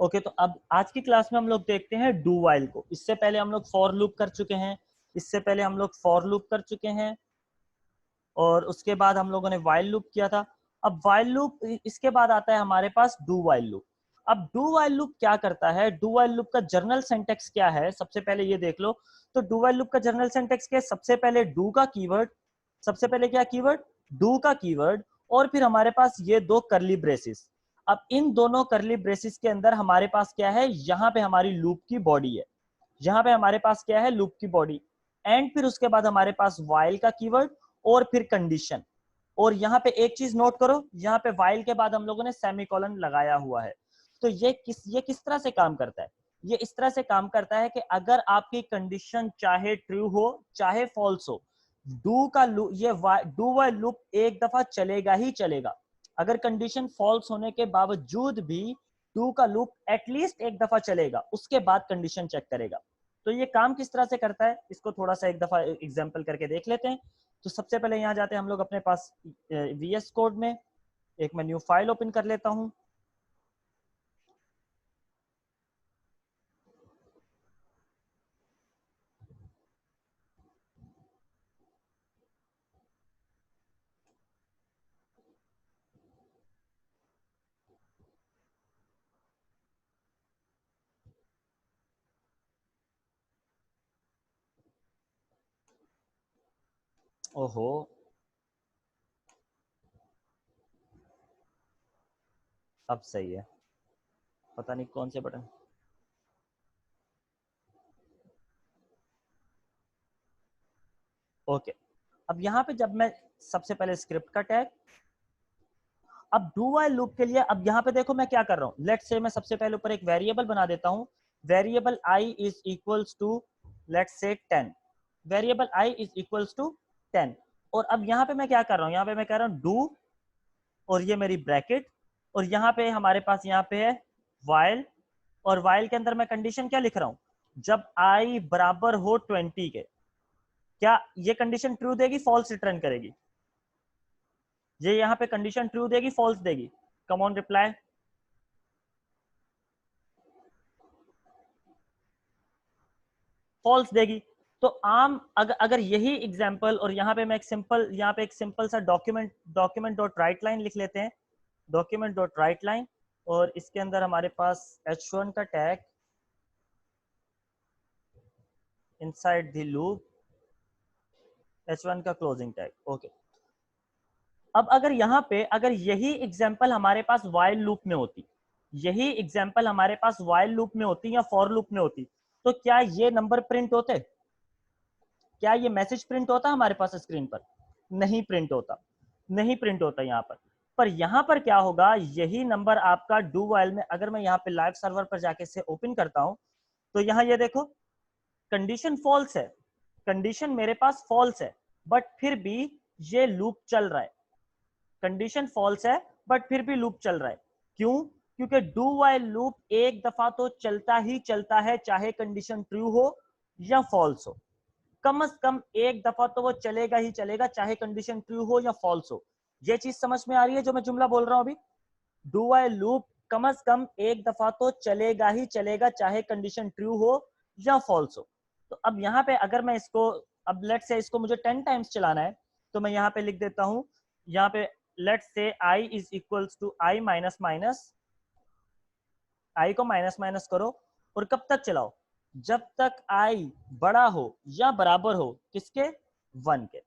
Okay, तो अब आज की क्लास में हम लोग देखते हैं डू वाइल को। इससे पहले हम लोग फॉर लूप कर चुके हैं, इससे पहले हम लोग फॉर लूप कर चुके हैं, और उसके बाद हम लोगों ने वाइल लूप किया था। अब वाइल लूप, इसके बाद आता है हमारे पास डू वाइल लूप। अब डू वाइल लूप क्या करता है, डू वाइल लूप का जर्नल सिंटैक्स क्या है, सबसे पहले ये देख लो। तो डू वाइल लूप का जर्नल सिंटैक्स क्या है, सबसे पहले डू का कीवर्ड, सबसे पहले क्या कीवर्ड, डू का कीवर्ड, और फिर हमारे पास ये दो करली ब्रेसेस। अब इन दोनों करली ब्रेसेस के अंदर हमारे पास क्या है, यहाँ पे हमारी लूप की बॉडी है, यहाँ पे हमारे पास क्या है, लूप की बॉडी। एंड फिर उसके बाद हमारे पास वाइल का कीवर्ड और फिर कंडीशन। और यहाँ पे एक चीज नोट करो, यहाँ पे वाइल के बाद हम लोगों ने सेमीकोलन लगाया हुआ है। तो ये किस तरह से काम करता है, ये इस तरह से काम करता है कि अगर आपकी कंडीशन चाहे ट्रू हो चाहे फॉल्स हो, डू का लूप, ये डू वाइल लूप एक दफा चलेगा ही चलेगा। अगर कंडीशन फॉल्स होने के बावजूद भी डू का लूप एटलीस्ट एक दफा चलेगा, उसके बाद कंडीशन चेक करेगा। तो ये काम किस तरह से करता है, इसको थोड़ा सा एक दफा एग्जांपल करके देख लेते हैं। तो सबसे पहले यहाँ जाते हैं हम लोग अपने पास VS कोड में, एक मैं न्यू फाइल ओपन कर लेता हूं। ओहो, अब सही है, पता नहीं कौन से बटन। ओके, अब यहाँ पे जब मैं सबसे पहले स्क्रिप्ट का टैग, अब डू वाइल लूप के लिए, अब यहाँ पे देखो मैं क्या कर रहा हूँ। लेट्स से मैं सबसे पहले ऊपर एक वेरिएबल बना देता हूँ, variable i is equals to let's say 10, variable i is equals to 10। और अब यहाँ पे मैं क्या कर रहा हूँ, यहाँ पे मैं कह रहा हूँ डू, और ये मेरी ब्रैकेट, और यहाँ पे हमारे पास यहाँ पे है वाइल, और वाइल के अंदर मैं कंडीशन क्या लिख रहा हूँ, जब i बराबर हो 20 के, क्या ये कंडीशन ट्रू देगी फॉल्स रिटर्न करेगी, ये यहाँ पे कंडीशन ट्रू देगी फॉल्स देगी, कम ऑन रिप्लाई। फॉल्स देगी। तो आम अगर यही एग्जांपल, और यहाँ पे मैं एक सिंपल, यहाँ पे एक सिंपल सा डॉक्यूमेंट डॉट राइट लाइन लिख लेते हैं, डॉक्यूमेंट डॉट राइट लाइन, और इसके अंदर हमारे पास h1 का tag inside the loop, h1 का क्लोजिंग टैग। ओके, अब अगर यहाँ पे अगर यही एग्जांपल हमारे पास वाइल लूप में होती, यही एग्जांपल हमारे पास वाइल लूप में होती या फॉर लूप में होती, तो क्या ये नंबर प्रिंट होते, क्या ये मैसेज प्रिंट होता हमारे पास स्क्रीन पर, नहीं प्रिंट होता, नहीं प्रिंट होता यहाँ पर यहाँ पर क्या होगा, यही नंबर आपका डू वाइल में, अगर मैं यहाँ पे लाइव सर्वर पर जाके से ओपन करता हूँ, तो यहाँ ये देखो कंडीशन फॉल्स है, कंडीशन मेरे पास फॉल्स है, बट फिर भी ये लूप चल रहा है, कंडीशन फॉल्स है बट फिर भी लूप चल रहा है। क्यों, क्योंकि डू वाइल लूप एक दफा तो चलता ही चलता है, चाहे कंडीशन ट्रू हो या फॉल्स हो, कम से कम एक दफा तो वो चलेगा ही चलेगा, चाहे कंडीशन ट्रू हो या फॉल्स हो। ये चीज समझ में आ रही है जो मैं जुमला बोल रहा हूं अभी, डू वाइल लूप कम से कम एक दफा तो चलेगा ही चलेगा, चाहे कंडीशन ट्रू हो या फॉल्स हो। तो अब यहाँ पे अगर मैं इसको, अब लेट से इसको मुझे 10 टाइम्स चलाना है, तो मैं यहाँ पे लिख देता हूँ, यहाँ पे let say i is equals to i minus minus, i को माइनस माइनस करो, और कब तक चलाओ, जब तक i बड़ा हो या बराबर हो किसके, 1 के,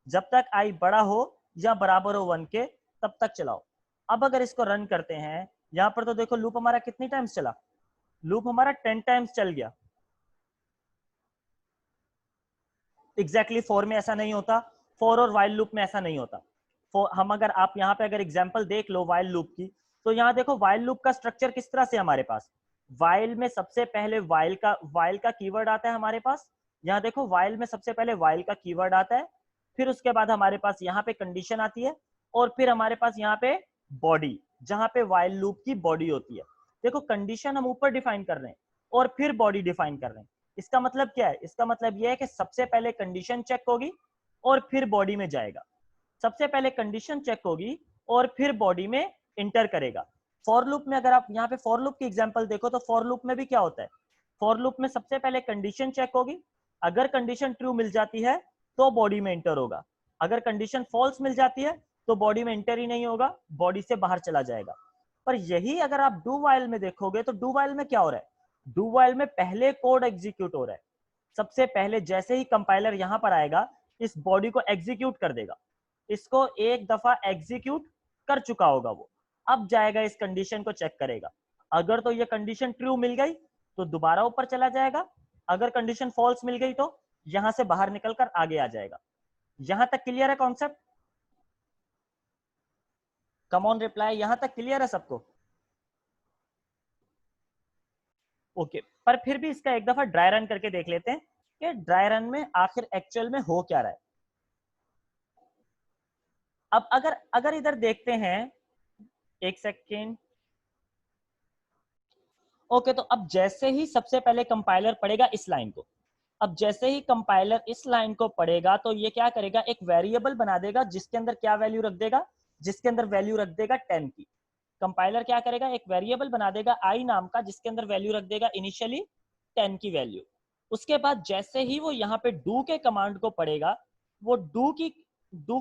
जब तक i बड़ा हो या बराबर हो 1 के, तब तक चलाओ। अब अगर इसको रन करते हैं, यहां पर तो देखो लूप हमारा कितनी टाइम्स चला, लूप हमारा 10 टाइम्स चल गया। एग्जैक्टली फॉर में ऐसा नहीं होता, फॉर और वाइल लूप में ऐसा नहीं होता। हम अगर आप यहाँ पे अगर एग्जांपल देख लो वाइल लूप की, तो यहाँ देखो वाइल लूप का स्ट्रक्चर किस तरह से हमारे पास, वाइल में सबसे पहले वाइल का कीवर्ड आता है हमारे पास, यहाँ देखो वाइल में सबसे पहले वाइल का कीवर्ड आता है, फिर उसके बाद हमारे पास यहाँ पे कंडीशन आती है, और फिर हमारे पास यहाँ पे बॉडी, जहां पे वाइल लूप की बॉडी होती है। देखो कंडीशन हम ऊपर डिफाइन कर रहे हैं और फिर बॉडी डिफाइन कर रहे हैं। इसका मतलब क्या है, इसका मतलब यह है कि सबसे पहले कंडीशन चेक होगी और फिर बॉडी में जाएगा, सबसे पहले कंडीशन चेक होगी और फिर बॉडी में इंटर करेगा, फॉर लूप में अगर आप यहाँ पे फॉर लूप की एग्जांपल देखो तो फॉर लूप में भी क्या होता है, फॉर लूप में सबसे पहले कंडीशन चेक होगी, अगर कंडीशन ट्रू मिल जाती है तो बॉडी में एंटर होगा, अगर कंडीशन फॉल्स मिल जाती है तो बॉडी में एंटर ही नहीं होगा, बॉडी से बाहर चला जाएगा। पर यही अगर आप डू वाइल में देखोगे तो डू वाइल में क्या हो रहा है, डू वाइल में पहले कोड एग्जीक्यूट हो रहा है, सबसे पहले जैसे ही कंपाइलर यहां पर आएगा इस बॉडी को एग्जीक्यूट कर देगा, इसको एक दफा एग्जीक्यूट कर चुका होगा वो, अब जाएगा इस कंडीशन को चेक करेगा, अगर तो ये कंडीशन ट्रू मिल गई तो दोबारा ऊपर चला जाएगा, अगर कंडीशन फॉल्स मिल गई तो यहां से बाहर निकलकर आगे आ जाएगा। यहां तक क्लियर है कॉन्सेप्ट? कम ऑन रिप्लाई, यहां तक क्लियर है सबको? ओके, पर फिर भी इसका एक दफा ड्राई रन करके देख लेते हैं कि ड्राई रन में आखिर एक्चुअल में हो क्या रहा है। अब अगर अगर इधर देखते हैं, एक सेकेंड। ओके, तो अब जैसे ही सबसे पहले कंपाइलर पढ़ेगा इस लाइन को, अब जैसे ही कंपाइलर इस लाइन को पढ़ेगा तो ये क्या करेगा, एक वेरिएबल बना देगा जिसके अंदर क्या वैल्यू रख देगा, जिसके अंदर वैल्यू रख देगा 10 की। कंपाइलर क्या करेगा, एक वेरिएबल बना देगा आई नाम का जिसके अंदर वैल्यू रख देगा इनिशियली 10 की वैल्यू। उसके बाद जैसे ही वो यहाँ पे डू के कमांड को पढ़ेगा, वो डू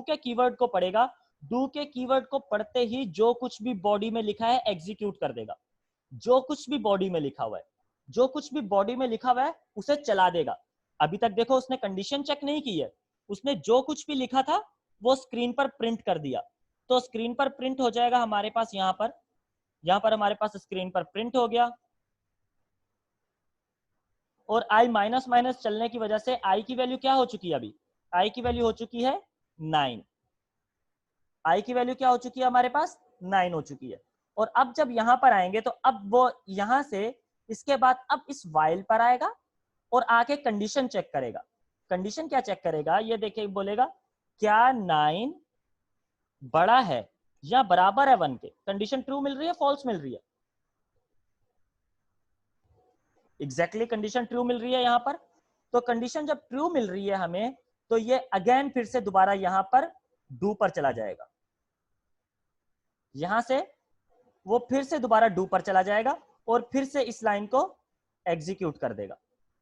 के कीवर्ड को पढ़ेगा, डू के कीवर्ड को पढ़ते ही जो कुछ भी बॉडी में लिखा है एग्जीक्यूट कर देगा, जो कुछ भी बॉडी में लिखा हुआ है, जो कुछ भी बॉडी में लिखा हुआ है उसे चला देगा। अभी तक देखो उसने कंडीशन चेक नहीं की है, उसने जो कुछ भी लिखा था वो स्क्रीन पर प्रिंट कर दिया, तो स्क्रीन पर प्रिंट हो जाएगा हमारे पास यहाँ पर हमारे पास स्क्रीन पर प्रिंट हो गया, और आई माइनस माइनस चलने की वजह से आई की वैल्यू क्या हो चुकी है, अभी आई की वैल्यू हो चुकी है 9, आई की वैल्यू क्या हो चुकी है हमारे पास 9 हो चुकी है। और अब जब यहां पर आएंगे तो अब वो यहां से इसके बाद अब इस वाइल पर आएगा और आके कंडीशन चेक करेगा। कंडीशन क्या चेक करेगा, ये देखिए बोलेगा क्या 9 बड़ा है या बराबर है 1 के, कंडीशन ट्रू मिल रही है फॉल्स मिल रही है, एग्जैक्टली कंडीशन ट्रू मिल रही है यहाँ पर। तो कंडीशन जब ट्रू मिल रही है हमें, तो ये अगेन फिर से दोबारा यहां पर डू पर चला जाएगा, यहां से वो फिर से दोबारा डू पर चला जाएगा और फिर से इस लाइन को एग्जीक्यूट कर देगा,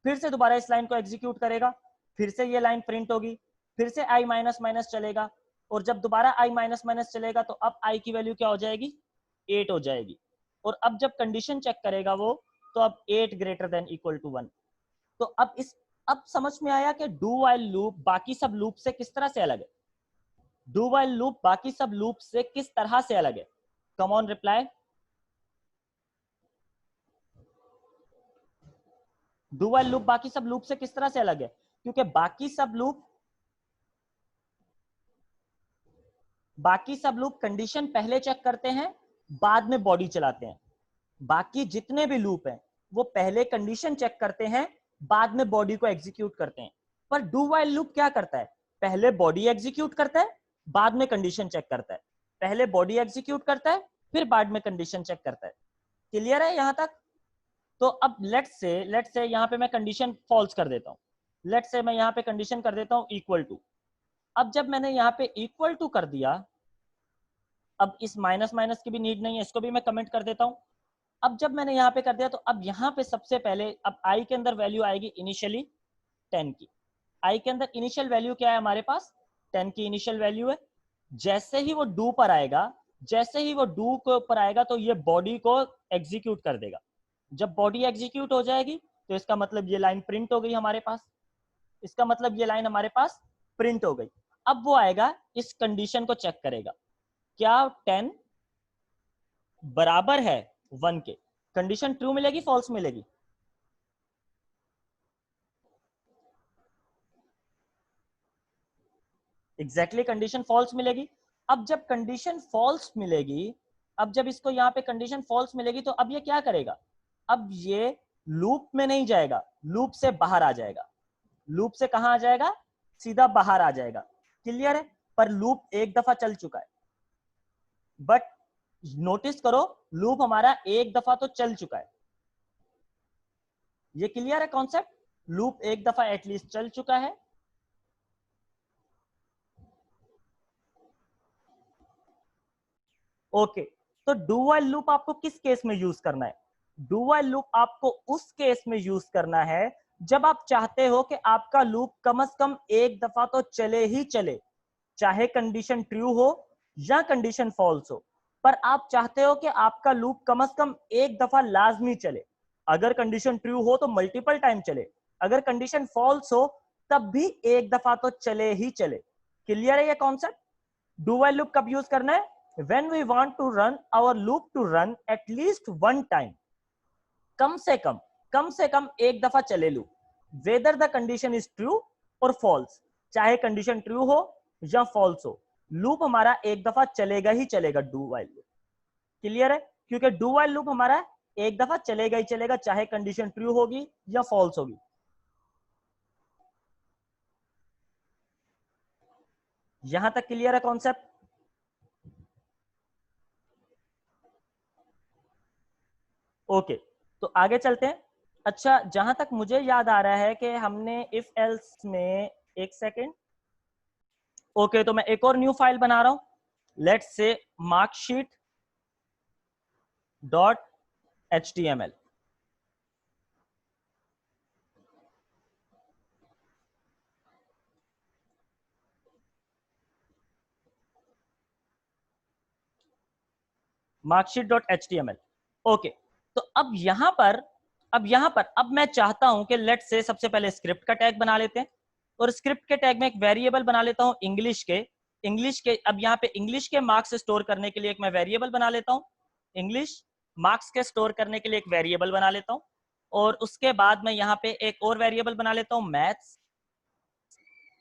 फिर से दोबारा इस लाइन को एग्जीक्यूट करेगा, फिर से ये लाइन प्रिंट होगी, फिर से आई माइनस माइनस चलेगा, और जब दोबारा आई माइनस माइनस चलेगा तो अब आई की वैल्यू क्या हो जाएगी, 8 हो जाएगी। और अब जब कंडीशन चेक करेगा वो, तो अब 8 ग्रेटर देन इक्वल टू 1। तो अब समझ में आया कि डू वाइल लूप बाकी सब लूप से किस तरह से अलग है, डू वाइल लूप बाकी सब लूप से किस तरह से अलग है। Come on reply. Do while loop बाकी सब लूप से किस तरह से अलग है, क्योंकि बाकी सब लूप कंडीशन पहले चेक करते हैं बाद में बॉडी चलाते हैं, बाकी जितने भी लूप हैं वो पहले कंडीशन चेक करते हैं बाद में बॉडी को एग्जीक्यूट करते हैं। पर डू वाइल लूप क्या करता है, पहले बॉडी एग्जीक्यूट करता है बाद में कंडीशन चेक करता है, पहले बॉडी एग्जीक्यूट करता है फिर बाद में कंडीशन चेक करता है। क्लियर है यहां तक? तो अब लेट्स से यहां पे मैं कंडीशन फॉल्स कर देता हूं, लेट्स से मैं यहां पे कंडीशन कर देता हूं इक्वल टू। अब जब मैंने यहां पे इक्वल टू कर दिया, अब इस माइनस माइनस की भी नीड नहीं है, इसको भी मैं कमेंट कर देता हूं। अब जब मैंने यहाँ पे कर दिया तो अब यहाँ पे सबसे पहले अब आई के अंदर वैल्यू आएगी इनिशियली 10 की, आई के अंदर इनिशियल वैल्यू क्या है हमारे पास, 10 की इनिशियल वैल्यू है। जैसे ही वो डू पर आएगा, जैसे ही वो डू के ऊपर आएगा तो ये बॉडी को एग्जीक्यूट कर देगा, जब बॉडी एग्जीक्यूट हो जाएगी तो इसका मतलब ये लाइन प्रिंट हो गई हमारे पास, इसका मतलब ये लाइन हमारे पास प्रिंट हो गई। अब वो आएगा इस कंडीशन को चेक करेगा, क्या 10 बराबर है 1 के, कंडीशन ट्रू मिलेगी फॉल्स मिलेगी, एग्जैक्टली कंडीशन फॉल्स मिलेगी। अब जब कंडीशन फॉल्स मिलेगी, अब जब इसको यहाँ पे कंडीशन फॉल्स मिलेगी तो अब ये क्या करेगा, अब ये लूप में नहीं जाएगा, लूप से बाहर आ जाएगा, लूप से कहां आ जाएगा, सीधा बाहर आ जाएगा। क्लियर है? पर लूप एक दफा चल चुका है, बट नोटिस करो लूप हमारा एक दफा तो चल चुका है, ये क्लियर है कॉन्सेप्ट, लूप एक दफा एटलीस्ट चल चुका है। ओके, तो डू व्हाइल लूप आपको किस केस में यूज करना है? डू व्हाइल लूप आपको उस केस में यूज करना है जब आप चाहते हो कि आपका लूप कम से कम एक दफा तो चले ही चले, चाहे कंडीशन ट्रू हो या कंडीशन फॉल्स हो, पर आप चाहते हो कि आपका लूप कम से कम एक दफा लाजमी चले। अगर कंडीशन ट्रू हो तो मल्टीपल टाइम चले, अगर कंडीशन फॉल्स हो तब भी एक दफा तो चले ही चले। क्लियर है ये कॉन्सेप्ट? डू व्हाइल लूप कब यूज करना है? when we want to run our loop to run at least one time, कम से कम एक दफा चले loop, whether the condition is true or false, चाहे कंडीशन ट्रू हो या फॉल्स हो, लूप हमारा एक दफा चलेगा ही चलेगा डू व्हाइल लूप। क्लियर है? क्योंकि डू व्हाइल लूप हमारा एक दफा चलेगा ही चलेगा, चाहे कंडीशन ट्रू होगी या फॉल्स होगी। यहां तक क्लियर है कॉन्सेप्ट? ओके, तो आगे चलते हैं। अच्छा, जहां तक मुझे याद आ रहा है कि हमने इफ एल्स में, एक सेकेंड, ओके, तो मैं एक और न्यू फाइल बना रहा हूं। Let's say marksheet dot HTML। Marksheet dot HTML। Okay, तो अब मैं चाहता हूं कि लेट से सबसे पहले स्क्रिप्ट का टैग बना लेते हैं, और स्क्रिप्ट के टैग में एक वेरिएबल बना लेता हूं इंग्लिश के। अब यहाँ पे इंग्लिश के मार्क्स स्टोर करने के लिए एक मैं वेरिएबल बना लेता हूं, इंग्लिश मार्क्स के स्टोर करने के लिए एक वेरिएबल बना लेता हूं, और उसके बाद मैं यहाँ पे एक और वेरिएबल बना लेता हूं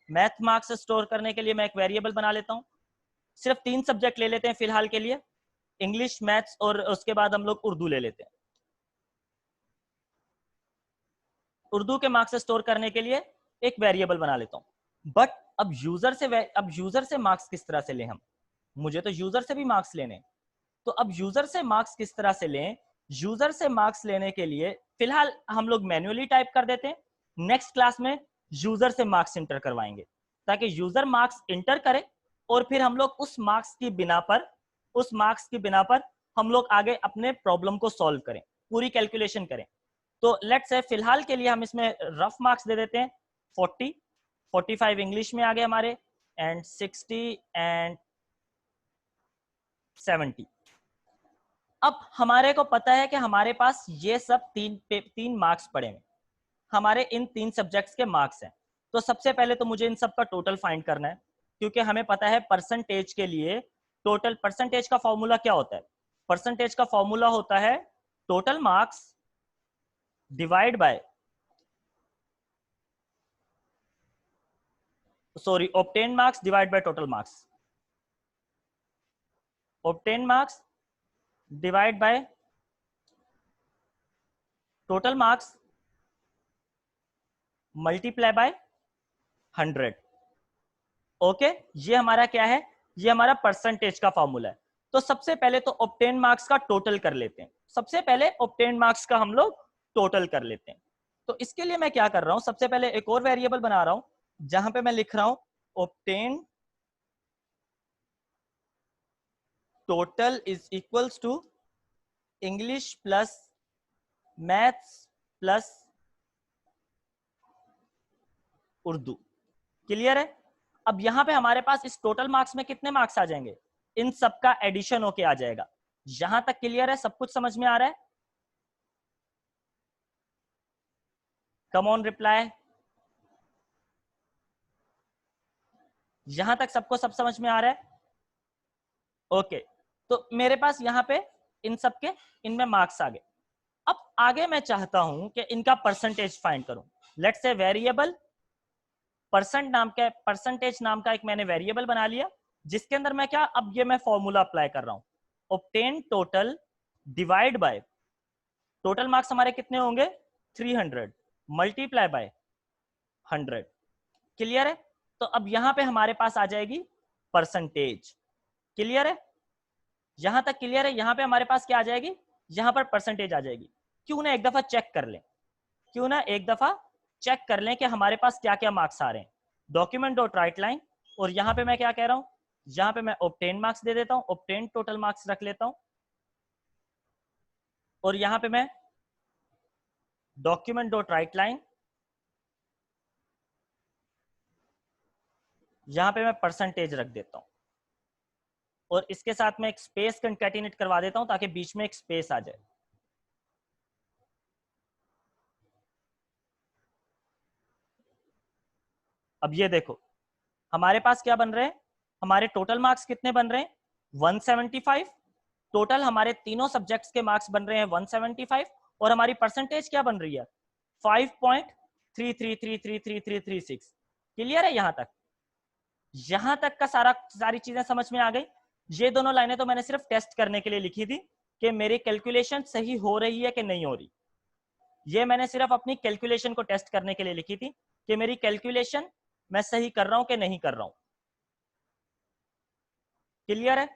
मैथ मार्क्स स्टोर करने के लिए मैं एक वेरिएबल बना लेता हूं। सिर्फ 3 सब्जेक्ट ले लेते हैं फिलहाल के लिए, इंग्लिश, मैथ्स, और उसके बाद हम लोग उर्दू ले लेते हैं। उर्दू के मार्क्स स्टोर करने के लिए एक वेरिएबल बना लेता हूं। बट अब यूजर से मार्क्स किस तरह से लें हम? मुझे तो यूजर से भी मार्क्स लेने, तो अब यूजर से मार्क्स किस तरह से लें? यूजर से मार्क्स लेने के लिए फिलहाल हम लोग मैन्युअली टाइप कर देते हैं। नेक्स्ट क्लास में यूजर से मार्क्स इंटर करवाएंगे, ताकि यूजर मार्क्स इंटर करे और फिर हम लोग उस मार्क्स की बिना पर हम लोग आगे अपने प्रॉब्लम को सॉल्व करें, पूरी कैलकुलेशन करें। तो लेट्स से फिलहाल के लिए हम इसमें रफ मार्क्स दे देते हैं 40, 45 इंग्लिश में आ गए हमारे, एंड 60 एंड 70। अब हमारे को पता है कि हमारे पास ये सब तीन मार्क्स पड़े हैं, हमारे इन 3 सब्जेक्ट्स के मार्क्स हैं। तो सबसे पहले तो मुझे इन सब का टोटल फाइंड करना है, क्योंकि हमें पता है परसेंटेज के लिए टोटल, परसेंटेज का फॉर्मूला क्या होता है? परसेंटेज का फॉर्मूला होता है total marks divide by, sorry, obtain marks divide by total marks, obtain marks divide by total marks multiply by 100। Okay, ये हमारा क्या है? ये हमारा परसेंटेज का फॉर्मूला है। तो सबसे पहले तो ऑब्टेन मार्क्स का टोटल कर लेते हैं, सबसे पहले ऑब्टेन मार्क्स का हम लोग टोटल कर लेते हैं। तो इसके लिए मैं क्या कर रहा हूं, सबसे पहले एक और वेरिएबल बना रहा हूं जहां पे मैं लिख रहा हूं obtain total is equals to English plus maths plus Urdu. Clear है? अब यहां पे हमारे पास इस टोटल मार्क्स में कितने मार्क्स आ जाएंगे? इन सबका एडिशन होके आ जाएगा। यहां तक क्लियर है? सब कुछ समझ में आ रहा है? Come on reply. यहां तक सबको सब समझ में आ रहा है? ओके, तो मेरे पास यहां पे इन सबके, इनमें मार्क्स आ गए। अब आगे मैं चाहता हूं कि इनका परसेंटेज फाइंड करूं। लेट्स से वेरिएबल परसेंटेज नाम का एक मैंने वेरिएबल बना लिया, जिसके अंदर मैं क्या, अब ये मैं फॉर्मूला अप्लाई कर रहा हूं, obtain total divide by, total marks हमारे कितने होंगे? 300 मल्टीप्लाई बाय 100। क्लियर है? तो अब यहां पे हमारे पास आ जाएगी परसेंटेज। क्लियर है? यहां तक क्लियर है? यहां पे हमारे पास क्या आ जाएगी? यहां पर परसेंटेज आ जाएगी। क्यों ना एक दफा चेक कर लें, क्यों ना एक दफा चेक कर लें कि हमारे पास क्या क्या मार्क्स आ रहे हैं। डॉक्यूमेंट डॉट राइट लाइन, और यहां पे मैं क्या कह रहा हूं, यहां पे मैं ऑब्टेन मार्क्स दे देता हूं, ऑब्टेन टोटल मार्क्स रख लेता हूं, और यहां पे मैं डॉक्यूमेंट डॉट राइट लाइन, यहां पे मैं परसेंटेज रख देता हूं और इसके साथ में एक स्पेस कंकैटिनेट करवा देता हूं ताकि बीच में एक स्पेस आ जाए। अब ये देखो हमारे पास क्या बन रहे हैं, हमारे टोटल मार्क्स कितने बन रहे हैं 175। टोटल हमारे तीनों सब्जेक्ट्स के मार्क्स बन रहे हैं 175 और हमारी परसेंटेज क्या बन रही है 5.33333336। क्लियर है यहां तक का सारी चीजें समझ में आ गई। ये दोनों लाइनें तो मैंने सिर्फ टेस्ट करने के लिए लिखी थी कि मेरी कैलकुलेशन सही हो रही है कि नहीं हो रही। ये मैंने सिर्फ अपनी कैलकुलेशन को टेस्ट करने के लिए लिखी थी कि मेरी कैलकुलेशन मैं सही कर रहा हूं कि नहीं कर रहा हूं। क्लियर है?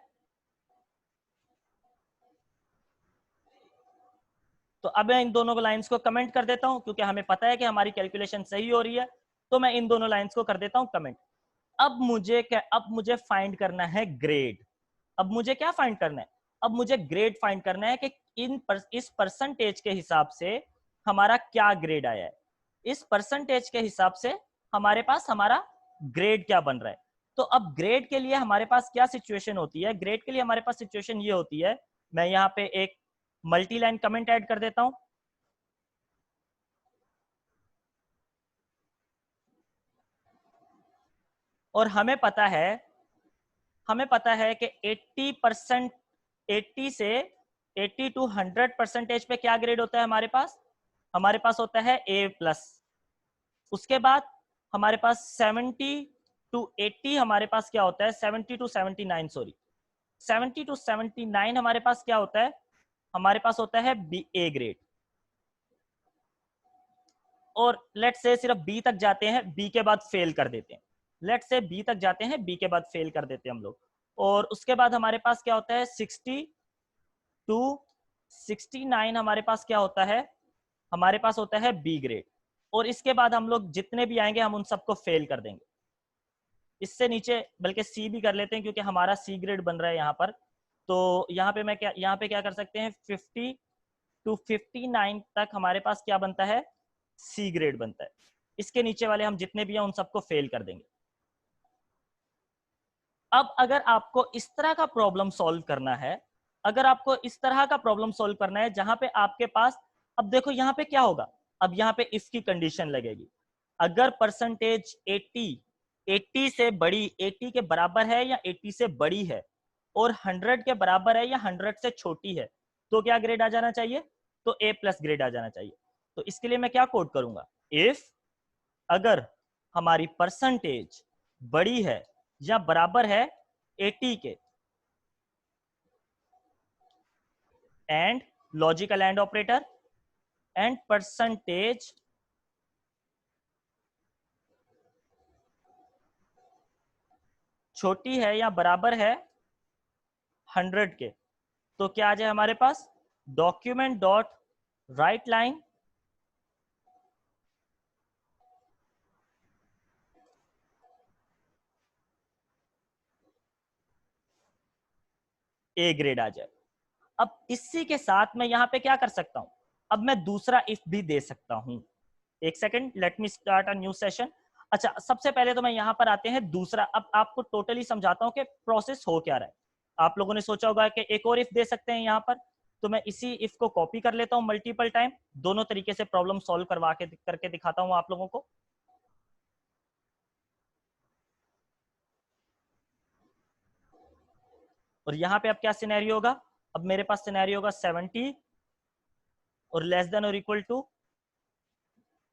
तो अब मैं इन दोनों लाइंस को कमेंट कर देता हूं क्योंकि हमें पता है कि हमारी कैलकुलेशन सही हो रही है। तो मैं इन दोनों लाइंस को कर देता हूं कमेंट। अब मुझे फाइंड करना है ग्रेड। अब मुझे क्या फाइंड करना है, अब मुझे ग्रेड फाइंड करना है कि इस परसेंटेज के हिसाब से हमारा क्या ग्रेड आया है। इस परसेंटेज के हिसाब से हमारे पास हमारा ग्रेड क्या बन रहा है। तो अब ग्रेड के लिए हमारे पास क्या सिचुएशन होती है, ग्रेड के लिए हमारे पास सिचुएशन ये होती है, मैं यहाँ पे एक मल्टी लाइन कमेंट ऐड कर देता हूं। और हमें पता है कि 80%, 80 से 80 टू 100 परसेंटेज पे क्या ग्रेड होता है हमारे पास होता है A+। उसके बाद हमारे पास 70 टू 80 हमारे पास क्या होता है 70 टू 79, सॉरी 70 टू 79 हमारे पास क्या होता है, हमारे पास होता है A ग्रेड। और लेट से सिर्फ बी तक जाते हैं, बी के बाद फेल कर देते हैं। लेट से बी तक जाते हैं, बी के बाद फेल कर देते हैं हम लोग। और उसके बाद हमारे पास क्या होता है 60 टू 69 हमारे पास क्या होता है, हमारे पास होता है बी ग्रेड। और इसके बाद हम लोग जितने भी आएंगे हम उन सबको फेल कर देंगे। इससे नीचे बल्कि सी भी कर लेते हैं क्योंकि हमारा सी ग्रेड बन रहा है यहाँ पर। तो यहाँ पे क्या कर सकते हैं 50 टू 59 तक हमारे पास क्या बनता है सी ग्रेड बनता है। इसके नीचे वाले हम जितने भी हैं उन सबको फेल कर देंगे। अब अगर आपको इस तरह का प्रॉब्लम सॉल्व करना है, अगर आपको इस तरह का प्रॉब्लम सॉल्व करना है जहां पे आपके पास, अब देखो यहां पे क्या होगा, अब यहां पे इफ की कंडीशन लगेगी। अगर परसेंटेज 80 80 से बड़ी 80 के बराबर है या 80 से बड़ी है और 100 के बराबर है या 100 से छोटी है तो क्या ग्रेड आ जाना चाहिए, तो A+ ग्रेड आ जाना चाहिए। तो इसके लिए मैं क्या कोड करूंगा, इफ अगर हमारी परसेंटेज बड़ी है या बराबर है 80 के, and logical and operator, and percentage छोटी है या बराबर है 100 के, तो क्या आ जाए हमारे पास document dot right line A grade आ जाए। अब इसी के साथ मैं यहां पे क्या कर सकता हूं, अब मैं दूसरा इफ भी दे सकता हूं। एक second, let me start a new session. अच्छा, सबसे पहले तो मैं यहां पर आते हैं दूसरा, अब आपको टोटली समझाता हूं कि प्रोसेस हो क्या रहा है। आप लोगों ने सोचा होगा कि एक और इफ दे सकते हैं यहां पर, तो मैं इसी इफ को कॉपी कर लेता हूं मल्टीपल टाइम, दोनों तरीके से प्रॉब्लम सॉल्व करवा के करके दिखाता हूं आप लोगों को। और यहां पे अब क्या सिनेरियो होगा, अब मेरे पास सिनेरियो होगा 70 और लेस देन और इक्वल टू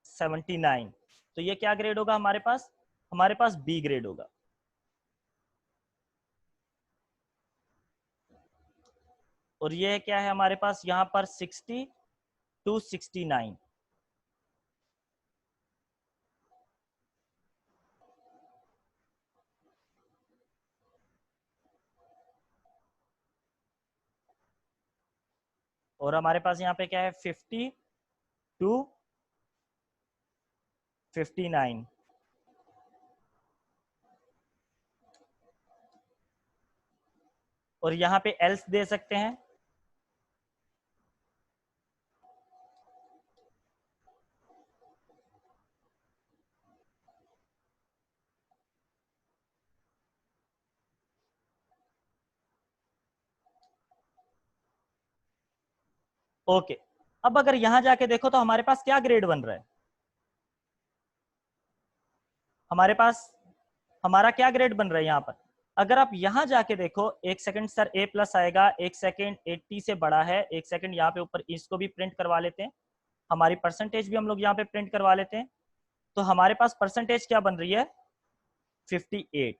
79। तो ये क्या ग्रेड होगा हमारे पास बी ग्रेड होगा। और ये क्या है हमारे पास यहां पर 60 टू 69। और हमारे पास यहाँ पे क्या है 50 टू 59। और यहाँ पे एल्स दे सकते हैं, ओके, अब अगर यहां जाके देखो तो हमारे पास क्या ग्रेड बन रहा है, हमारे पास हमारा क्या ग्रेड बन रहा है यहाँ पर। अगर आप यहां जाके देखो, एक सेकंड सर, ए प्लस आएगा, एक सेकंड 80 से बड़ा है, एक सेकंड यहाँ पे ऊपर इसको भी प्रिंट करवा लेते हैं, हमारी परसेंटेज भी हम लोग यहाँ पे प्रिंट करवा लेते हैं। तो हमारे पास परसेंटेज क्या बन रही है, 58।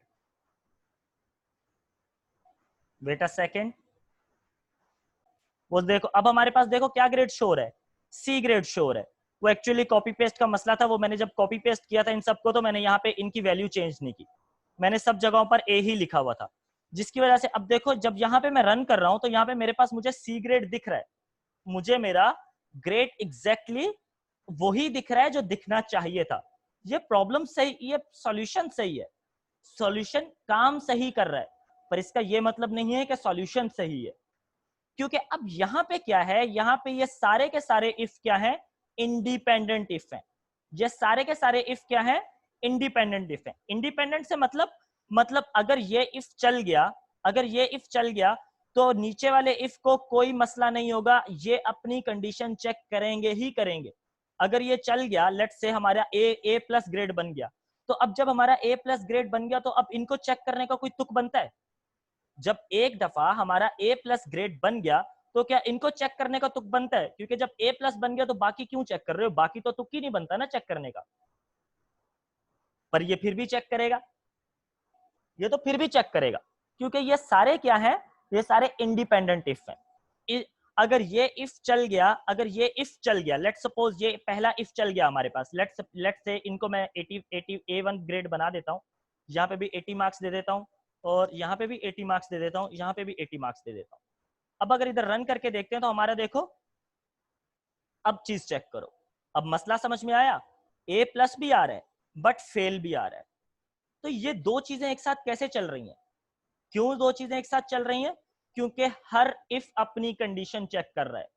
वेट अ सेकेंड, वो देखो अब हमारे पास देखो क्या ग्रेड शो हो रहा है, सी ग्रेड शो हो रहा है। वो एक्चुअली कॉपी पेस्ट का मसला था, वो मैंने जब कॉपी पेस्ट किया था इन सबको, तो मैंने यहाँ पे इनकी वैल्यू चेंज नहीं की, मैंने सब जगहों पर ए ही लिखा हुआ था, जिसकी वजह से अब देखो जब यहाँ पे मैं रन कर रहा हूं तो यहाँ पे मेरे पास मुझे सी ग्रेड दिख रहा है, मुझे मेरा ग्रेड एग्जैक्टली वही दिख रहा है जो दिखना चाहिए था। ये प्रॉब्लम सही, ये सॉल्यूशन सही है, सॉल्यूशन काम सही कर रहा है, पर इसका ये मतलब नहीं है कि सॉल्यूशन सही है। क्योंकि अब यहां पे क्या है, यहां पे ये सारे के सारे इफ क्या है, इंडिपेंडेंट इफ है। ये सारे के सारे इफ क्या है, इंडिपेंडेंट इफ है। इंडिपेंडेंट से मतलब अगर ये इफ चल गया, अगर ये इफ चल गया तो नीचे वाले इफ को कोई मसला नहीं होगा, ये अपनी कंडीशन चेक करेंगे ही करेंगे। अगर ये चल गया, लेट्स से हमारा ए प्लस ग्रेड बन गया, तो अब जब हमारा ए प्लस ग्रेड बन गया तो अब इनको चेक करने का कोई तुक बनता है। जब एक दफा हमारा ए प्लस ग्रेड बन गया तो क्या इनको चेक करने का तुक बनता है, क्योंकि जब ए प्लस बन गया तो बाकी क्यों चेक कर रहे हो, बाकी तो तुक ही नहीं बनता ना चेक करने का। पर ये फिर भी चेक करेगा, ये तो फिर भी चेक करेगा, क्योंकि ये सारे क्या है, ये सारे इंडिपेंडेंट इफ हैं। अगर ये इफ चल गया, अगर ये इफ चल गया, लेट्स सपोज ये पहला इफ चल गया हमारे पास, लेट्स से इनको मैं 80 A1 ग्रेड बना देता हूँ, यहाँ पे भी 80 मार्क्स दे देता हूँ, और यहाँ पे भी 80 मार्क्स दे देता हूँ, यहाँ पे भी 80 मार्क्स दे देता हूँ। अब अगर इधर रन करके देखते हैं तो हमारा देखो, अब चीज चेक करो, अब मसला समझ में आया, ए प्लस भी आ रहा है बट फेल भी आ रहा है। तो ये दो चीजें एक साथ कैसे चल रही हैं, क्यों दो चीजें एक साथ चल रही हैं, क्योंकि हर इफ अपनी कंडीशन चेक कर रहा है,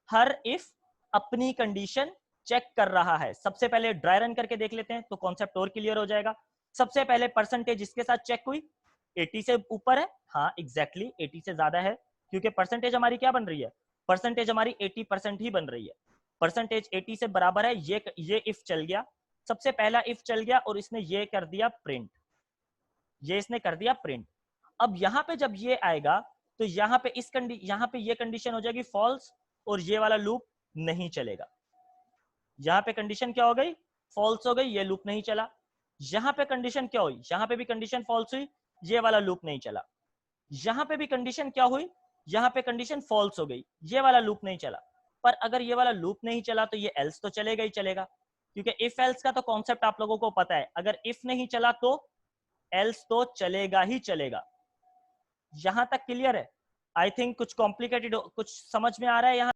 हर इफ अपनी कंडीशन चेक कर रहा है। सबसे पहले ड्राई रन करके देख लेते हैं तो कॉन्सेप्ट और क्लियर हो जाएगा। सबसे पहले परसेंटेज इसके साथ चेक हुई, 80 से ऊपर है, हाँ एग्जैक्टली 80 से ज्यादा है, क्योंकि परसेंटेज हमारी क्या बन रही है, परसेंटेज हमारी 80% ही बन रही है, परसेंटेज 80 से बराबर है। ये इफ चल गया, सबसे पहला इफ चल गया और इसने ये कर दिया प्रिंट, ये इसने कर दिया प्रिंट। अब यहां पे जब ये आएगा तो यहाँ पे यहाँ पे ये कंडीशन हो जाएगी फॉल्स, और ये वाला लूप नहीं चलेगा। यहाँ पे कंडीशन क्या हो गई, फॉल्स हो गई, ये लूप नहीं चला। यहाँ पे कंडीशन क्या हुई, यहाँ पे भी कंडीशन फॉल्स हुई, ये वाला लूप नहीं चला। यहाँ पे भी कंडीशन क्या हुई, यहाँ पे कंडीशन फॉल्स हो गई, ये वाला लूप नहीं चला। पर अगर ये वाला लूप नहीं चला तो ये एल्स तो चलेगा ही चलेगा, क्योंकि इफ एल्स का तो कॉन्सेप्ट आप लोगों को पता है, अगर इफ नहीं चला तो एल्स तो चलेगा ही चलेगा। यहां तक क्लियर है? आई थिंक कुछ कॉम्प्लिकेटेड, कुछ समझ में आ रहा है यहाँ?